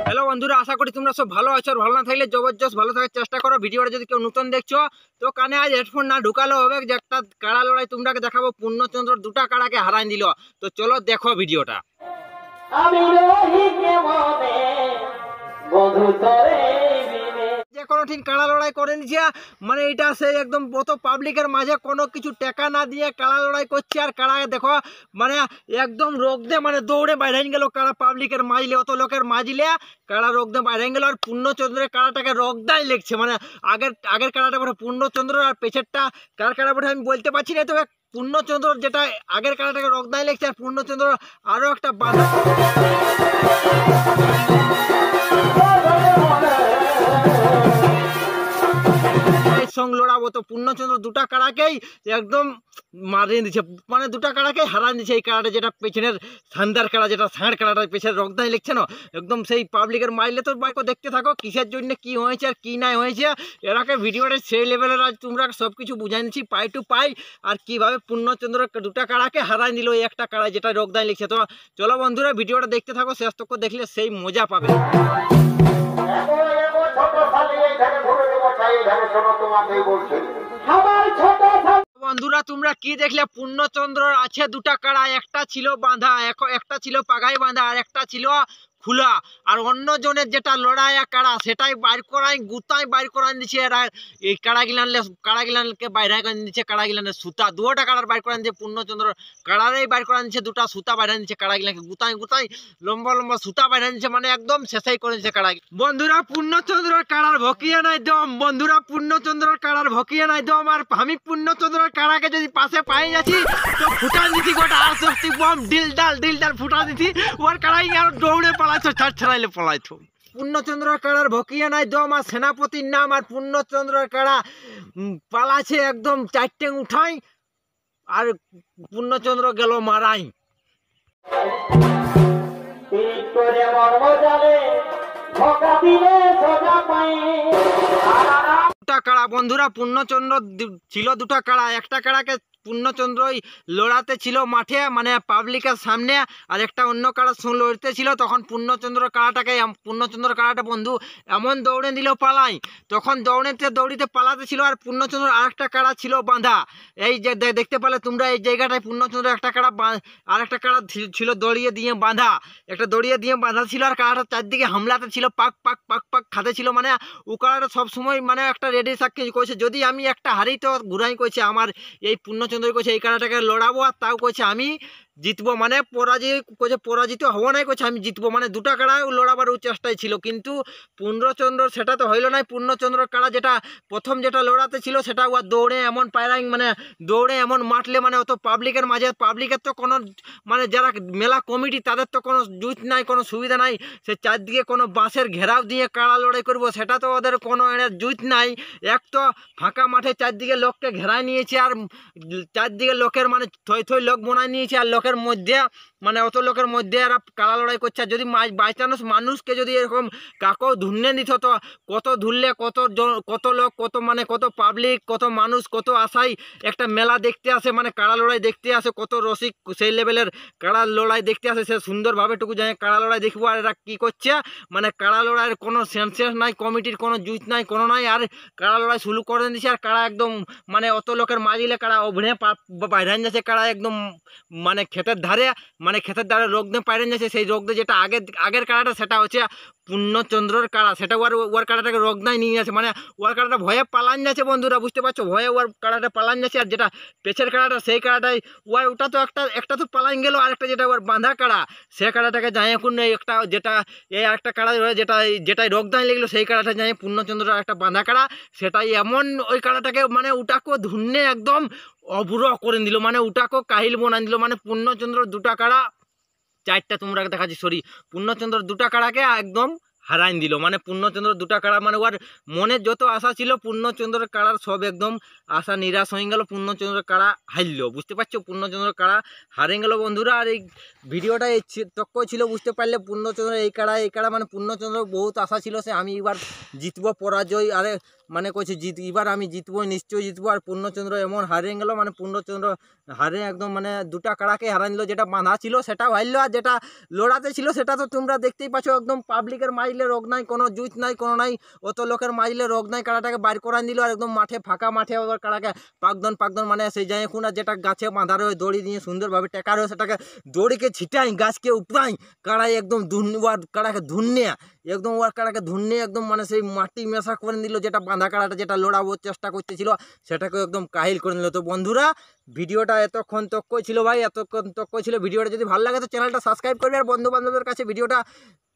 Hello বন্ধুরা, আশা করি তোমরা সব ভালো আছো। আর ভালো না থাকলে জবরদস্ত ভালো থাকার চেষ্টা করো। ভিডিওটা যদি কেউ নতুন দেখছো তো কানে আজ হেডফোন না ঢুকালেও হবে, যে একটা কাড়া লড়াই তোমরাকে দেখাবো। পূর্ণচন্দ্র দুটা কাড়াকে হারাই দিল। তো চলো দেখো ভিডিওটা। যে কোনো ঠিক কাড়া লড়াই করে নিচ্ছে, মানে এটা সেই একদম অত পাবলিকের মাঝে কোনো কিছু টাকা না দিয়ে কাড়া লড়াই করছে। আর কাড়া দেখো মানে একদম রোগ দিয়ে মানে দৌড়ে বাইরে গেল কাড়া, পাবলিকের মাঝলে অত লোকের মাঝলে কাড়া রোগ দিয়ে বাইরে গেল। আর পূর্ণচন্দ্রের কাড়াটাকে রোগদাই লেগছে, মানে আগের কাড়াটা বটে পূর্ণচন্দ্র, আর পেছেরটা কার কাড়া বটে আমি বলতে পারছি না। তবে পূর্ণচন্দ্র যেটা আগের কাড়াটাকে রোগদাই লেগছে, আর পূর্ণচন্দ্র আরো একটা বাধা সঙ্গ লড়াবো। তো পূর্ণচন্দ্র দুটা কাড়াকেই একদম মারিয়ে দিচ্ছে, মানে দুটা কাড়াকেই হারান দিচ্ছে। এই কাড়াটা যেটা পেছনের সান্দার কাড়া, যেটা ষাঁড় কাড়াটা পেছনের রক্তাই লিখছে না, একদম সেই পাবলিকের মাইলে। তো বাইকও দেখতে থাকো কিসের জন্য কি হয়েছে আর কি নাই হয়েছে। এরাকে ভিডিওটা সেই লেভেলের আজ তোমরা সব কিছু বুঝাই নিচ্ছি পাই টু পাই, আর কিভাবে পূর্ণচন্দ্র দুটা কাড়াকে হারাই নিল এই একটা কাড়া যেটা রক্তাই লিখছে। তো চলো বন্ধুরা ভিডিওটা দেখতে থাকো, শেষ তক দেখলে সেই মজা পাবে। বন্ধুরা তোমরা কি দেখলে, পূর্ণচন্দ্র আছে দুটা কাড়া, একটা ছিল বাঁধা, একটা ছিল পাগাই বাঁধা, আর একটা ছিল খোলা। আর অন্য জনের যেটা লড়াই কাড়া সেটাই বাইর করাই গুতাই বাইর করাই দিচ্ছে। এরা এই কাড়াগিলানকে বাইরে করে দিচ্ছে, কাড়াগিলানের সুতা দুটা কাড়ার বাইর করাই দিচ্ছে। পূর্ণচন্দ্র কাড়ারেই বাইর করাই দিচ্ছে, দুটা সুতা বাইরে দিচ্ছে কাড়াগিলানকে গুতাই গুতাই লম্বা লম্বা সুতা বাইরে দিচ্ছে, মানে একদম শেষাই করে দিচ্ছে কাড়া। বন্ধুরা পূর্ণচন্দ্রের কাড়ার ভকিয়ে নাই দম, বন্ধুরা পূর্ণচন্দ্রের কাড়ার ভকিয়ে নাই দম। আর আমি পূর্ণচন্দ্রের কাড়াকে যদি পাশে পাই যাচ্ছি তো ফুটান দিচ্ছি গোটা আর শক্তি বম ডিল ডাল ফুটা দিচ্ছি। ওর কাড়াই আর দৌড়ে পালাইছো, ছাড় ছাড়াইলে পালাইছো। পূর্ণচন্দ্রের কাড়ার ভকিয়ে নাই দম, আর সেনাপতির নাম। আর পূর্ণচন্দ্রের কাড়া পালাছে একদম চারটে উঠাই, আর পূর্ণচন্দ্র গেল মারাই। দুটা কাড়া বন্ধুরা, পূর্ণচন্দ্র ছিল দুটা কাড়া, একটা কাড়াকে পূর্ণচন্দ্রই লড়াতে ছিল মাঠে, মানে পাবলিকের সামনে, আর একটা অন্য কাড়া লড়তে ছিল। তখন পূর্ণচন্দ্র কাড়াটা বন্ধু এমন দৌড়ে দিল পালাই, তখন দৌড়িতে পালাতে ছিল। আর পূর্ণচন্দ্র আরেকটা কাড়া ছিল বাঁধা, এই যে দেখতে পেলে তোমরা এই জায়গাটায় পূর্ণচন্দ্র একটা কাড়া আর একটা কাড়া ছিল দড়িয়ে দিয়ে বাঁধা, একটা দড়িয়ে দিয়ে বাঁধা ছিল। আর কাড়াটা চারদিকে হামলাতে ছিল, পাক পাক পাক পাক খাতে ছিল, মানে ও কাড়াটা সবসময় মানে একটা রেডি সাক্ষী করেছে, যদি আমি একটা হারি তো ঘুরাই করেছে আমার এই পূর্ণচন্দ্র কইছে এই কাড়াটাকে লড়াবো, আর তাও কইছে আমি জিতবো, মানে পরাজিত হবো নাই, কইছে আমি জিতবো, মানে দুটা কাড়া লড়াবার চেষ্টায় ছিল। কিন্তু পূর্ণচন্দ্র সেটা তো হইল নাই। পূর্ণচন্দ্র কাড়া যেটা প্রথম যেটা লড়াতে ছিল সেটা ও দৌড়ে এমন পায়রাই, মানে দৌড়ে এমন মাঠলে, মানে অত পাবলিকের মাঝে, পাবলিকের তো কোনো মানে যারা মেলা কমিটি তাদের তো কোনো জুত নাই, কোনো সুবিধা নাই। সে চারদিকে কোনো বাঁশের ঘেরাও দিয়ে কাড়া লড়াই করবো, সেটা তো ওদের কোনো জুত নাই। এক তো ফাঁকা মাঠে চারদিকে লোককে ঘেরায় নিয়েছে, আর চারদিকে লোকের মানে থই লোক বোনায় নিয়েছে, আর লোকের মধ্যে মানে অত লোকের মধ্যে এরা কাড়া লড়াই করছে। আর যদি বাই চান্স মানুষকে যদি এরকম কাকেও ধুনে দিত, তো কত ধুললে কত লোক, কত পাবলিক, কত মানুষ, কত আশাই একটা মেলা দেখতে আসে, মানে কাড়া লড়াই দেখতে আসে, কত রসিক সেই লেভেলের কাড়া লড়াই দেখতে আসে। সে সুন্দরভাবে টুকু যায় কাড়া লড়াই দেখবো। আর এরা কী করছে, মানে কাড়া লড়াইয়ের কোনো সেন্সেস নাই, কমিটির কোনো জুত নাই, কোনো নাই। আর কাড়া লড়াই শুরু করে দিচ্ছে, আর কাড়া একদম মানে অত লোকের মাঝিলে কাড়া অভ্রে বাইরান যাচ্ছে, কাড়া একদম মানে ক্ষেতের ধারে রোগ দিয়ে পাইরান যাচ্ছে। সেই রোগ দিয়ে যেটা আগের কাড়াটা সেটা হচ্ছে পূর্ণচন্দ্রের কাড়া, সেটা ওর কাড়াটাকে রোগ নাই নিয়ে যাচ্ছে, মানে ওর কাড়াটা ভয়ে পালান যাচ্ছে। বন্ধুরা বুঝতে পারছো, ভয়ে ওর কাড়াটা পালান যাচ্ছে। আর যেটা পেছের কাড়াটা সেই কাড়াটাই ওটা তো একটা তো পালান গেল, আর একটা যেটা ওর বাঁধা কাড়া সে কাড়াটাকে যায় এখন একটা যেটা এই আরেকটা কাড়া যেটাই রোগ দাঁড়িয়ে লেগলো সেই কাড়াটা যায় পূর্ণচন্দ্রের একটা বাঁধা কাড়া, সেটাই এমন ওই কাড়াটাকে মানে ওটাকে ধুনে একদম অবুর করে দিল, মানে ওটাকে কাহিল বোনান দিল। মানে পূর্ণচন্দ্র দুটা কাড়া চারটা তোমরা দেখাচ্ছি, পূর্ণচন্দ্র দুটা কাড়াকে একদম হারাইন দিল। মানে পূর্ণচন্দ্র দুটা কাড়া মানে ওর মনে যত আশা ছিল পূর্ণচন্দ্রের কাড়ার সব একদম আশা নিরাশ হয়ে গেল, পূর্ণচন্দ্রের কাড়া হারল। বুঝতে পারছো, পূর্ণচন্দ্রের কাড়া হারে গেল বন্ধুরা। আর এই ভিডিওটা এই তক্ক ছিল, বুঝতে পারলে পূর্ণচন্দ্র এই কাড়া মানে পূর্ণচন্দ্র বহুত আশা ছিল সে আমি এবার জিতবো, পরাজয় আরে মানে কইছে এবার আমি জিতবো, নিশ্চয়ই জিতবো। আর পূর্ণচন্দ্র এমন হারিয়ে গেল, মানে পূর্ণচন্দ্র হারে একদম মানে দুটা কাড়াকে হারাই দিল। যেটা বাঁধা ছিল সেটাও হারলো, আর যেটা লড়াতে ছিল সেটা তো তোমরা দেখতেই পাচ্ছ, একদম পাবলিকের মাইলে রোগ নাই, কোনো জুত নাই, কোনো নাই, অত লোকের মাইলে রোগ নাই, কাড়াটাকে বাইর করাই দিল। আর একদম মাঠে ফাঁকা মাঠে ওর কাড়াকে পাকদন মানে সেই যায় এখন, আর যেটা গাছে বাঁধা রয়ে দড়ি দিয়ে সুন্দরভাবে টেকা রয়ে সেটাকে দড়িকে ছিটাই গাছকে উপড়াই, কাড়াই একদম কাড়াকে ধুন্নে একদম ওর কাড়াকে ধুন্নে একদম মানে সেই মাটি মেশা করে দিল। যেটা বাঁধা কাড়াটা যেটা লড়াবো চেষ্টা করতেছিল সেটাকে একদম কাহিল করে নিল। তো বন্ধুরা ভিডিওটা এতক্ষণ তক্কই ছিল ভাই, এতক্ষণ তক্কই ছিল। ভিডিওটা যদি ভালো লাগে তো চ্যানেলটা সাবস্ক্রাইব করবে, আর বন্ধু বান্ধবের কাছে ভিডিওটা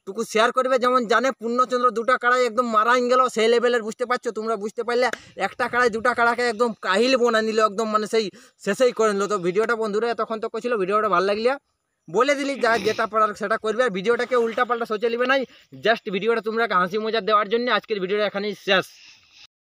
টুকু শেয়ার করবে। যেমন জানে পূর্ণচন্দ্র দুটা কাড়াই একদম মারাই গেল সেই লেভেলের, বুঝতে পারছো তোমরা, বুঝতে পারলে একটা কাড়াই দুটা কাড়াকে একদম কাহিল বানিয়ে নিল, একদম মানে সেই শেষেই করে নিল। তো ভিডিওটা বন্ধুরা এতক্ষণ তক্ক ছিল, ভিডিওটা ভালো লাগলে বলে দিলি যা যেটা পারার সেটা করবে। আর ভিডিওটাকে উল্টা পাল্টা সোচে নিবে নাই, জাস্ট ভিডিওটা তোমরা হাসি মজা দেওয়ার জন্য আজকের ভিডিওটা এখানেই শেষ।